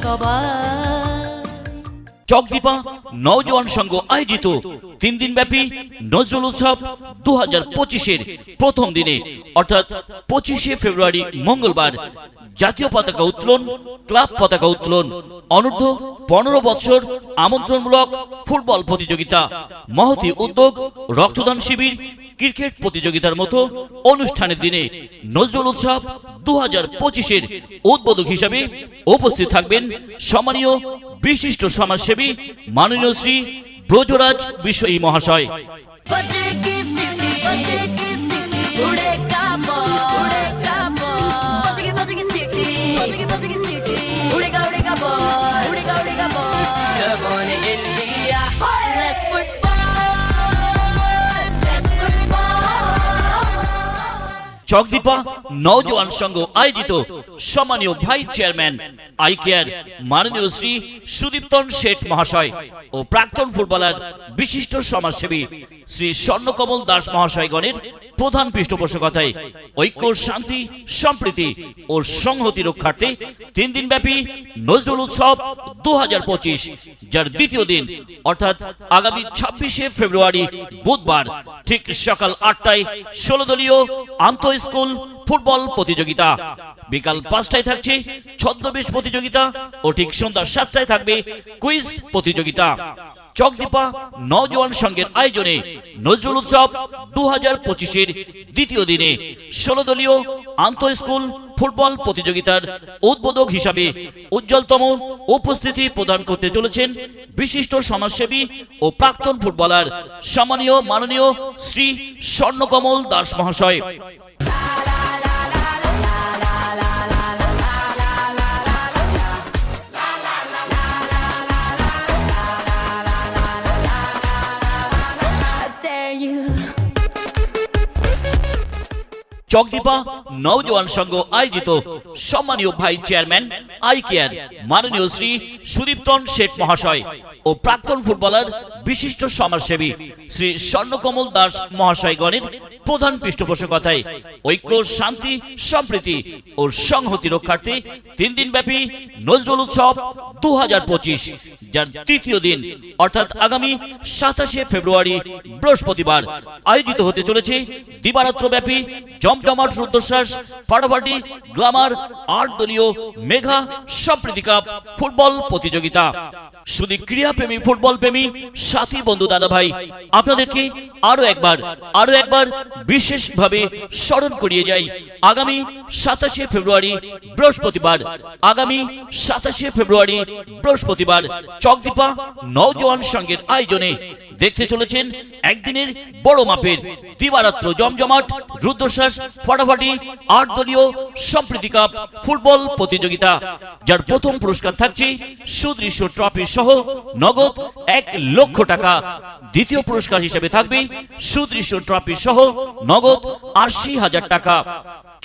সবাই। চকদীপা নওজোয়ান সংঘ আয়োজিত 3 দিনব্যাপী নজরুল উৎসব 2025-এর প্রথম দিনে অর্থাৎ 25শে ফেব্রুয়ারি মঙ্গলবার জাতীয় পতাকা উত্তোলন, ক্লাব পতাকা উত্তোলন, অনূর্ধ্ব 15 বছর আমন্ত্রণমূলক ফুটবল প্রতিযোগিতা, মহতী উদ্যোগ, রক্তদান শিবির, ক্রিকেট প্রতিযোগিতার মতো অনুষ্ঠানের দিনে নজরুল উৎসব 2025-এর উদ্বোধক হিসেবে উপস্থিত থাকবেন সম্মানীয় বিশিষ্ট সমাজসেবী মাননীয় শ্রী ব্রজরাজ বিষয়ী মহাশয়। চকদীপা নওজোয়ান সংঘ আয়োজিত সম্মানীয় ভাইস চেয়ারম্যান আই কেয়ার মাননীয় শ্রী সুদীপ্তন শেঠ মহাশয় ও প্রাক্তন ফুটবলার বিশিষ্ট সমাজসেবী শ্রী স্বর্ণকমল দাস মহাশয়গণের প্রধান পৃষ্ঠপোষকতায় ঐক্য, শান্তি, সম্প্রীতি ও সংহতি রক্ষার্থে 3 দিনব্যাপী নজরুল উৎসব 2025, যার দ্বিতীয় দিন অর্থাৎ আগামী 26শে ফেব্রুয়ারি বুধবার ঠিক সকাল 8টায় 16 দলীয় আন্তঃ স্কুল ফুটবল প্রতিযোগিতা, বিকাল 5টায় থাকছে ছদ্মবেশ প্রতিযোগিতা ও ঠিক সন্ধ্যা 7টায় থাকবে কুইজ প্রতিযোগিতা। চকদীপা নওজোয়ান সংঘের আয়োজনে নজরুল উৎসব 2025-এর দ্বিতীয় দিনে 16 দলীয় আন্তঃ স্কুল ফুটবল প্রতিযোগিতার উদ্বোধক হিসাবে উজ্জ্বলতম উপস্থিতি প্রদান করতে চলেছেন বিশিষ্ট সমাজসেবী ও প্রাক্তন ফুটবলার সম্মানীয় মাননীয় শ্রী স্বর্ণকমল দাস মহাশয়। চকদীপা নওজোয়ান সংঘ আয়োজিত সম্মানীয় ভাইস চেয়ারম্যান আই কেয়ার মাননীয় শ্রী সুদীপ্তন শেঠ মহাশয় ও প্রাক্তন ফুটবলার বিশিষ্ট সমাজসেবী শ্রী স্বর্ণকমল দাস মহাশয়গণের প্রধান পৃষ্ঠপোষকতায় ঐক্য, শান্তি, সম্প্রীতি ও সংহতি রক্ষার্থে 3 দিনব্যাপী নজরুল উৎসব 2025, যার তৃতীয় দিন অর্থাৎ আগামী 27শে ফেব্রুয়ারি বৃহস্পতিবার আয়োজিত হতে চলেছে দিবারাত্রব্যাপী জমজমাট রুদ্ধশ্বাস ফাটাফাটি গ্লামার 8 দলীয় মেগা সম্প্রীতি কাপ ফুটবল প্রতিযোগিতা। শুধু ক্রীড়াপ্রেমী, ফুটবল প্রেমী সাথী, বন্ধু, দাদা ভাই, আপনাদেরকে আরো একবার বিশেষভাবে স্মরণ করিয়ে যাই, আগামী 27শে ফেব্রুয়ারি বৃহস্পতিবার চকদীপা নওজোয়ান সংঘের আয়োজনে দেখতে চলেছেন একদিনের বড় মাপের দিবারাত্র জমজমাট রুদ্ধশ্বাস ফাটাফাটি 8 দলীয় সম্প্রীতি কাপ ফুটবল প্রতিযোগিতা, যার প্রথম পুরস্কার থাকছে সুদৃশ্য ট্রফি সহ নগদ 1 লক্ষ টাকা। দ্বিতীয় পুরস্কার হিসেবে থাকবে সুদৃশ্য ট্রফি সহ নগদ 80,000 টাকা।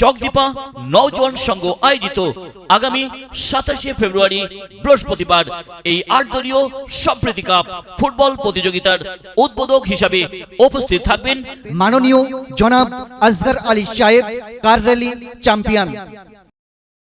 চকদীপা নওজোয়ান সংঘ আয়োজিত আগামী 27শে ফেব্রুয়ারি বৃহস্পতিবার এই 8 দলীয় সম্প্রীতি কাপ ফুটবল প্রতিযোগিতার উদ্বোধক হিসাবে উপস্থিত থাকবেন মাননীয় জনাব আসগর আলী সাহেব, কার র্যালি চ্যাম্পিয়ন।